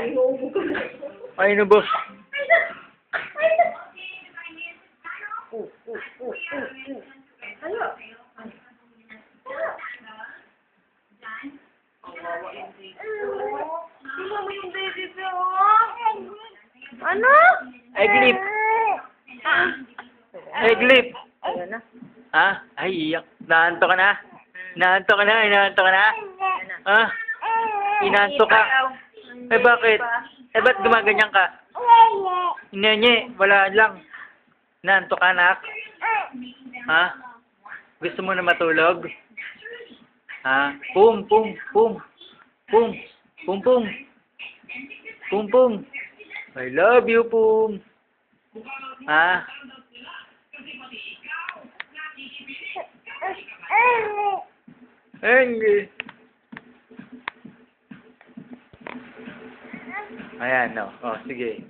Inuubog ko na. Ay, ano ba? Ano? Tingnan mo yung baby ko. Ano? Eglip! Eglip! Ayan na. Ha? Ay, iyak. Naanto ka na? Inaanto ka na? Inaanto ka na? Ha? Inaanto ka? Eh, bakit? Eh, ba't gumaganyan ka? Nye, wala lang. Inaanto ka, anak? Ha? Gusto mo na matulog? Ha? Pum, pum, pum. Pum, pum, pum. Pum, pum. I love you, Pum. Ha? Ay. Ayan, no. Oh, sige.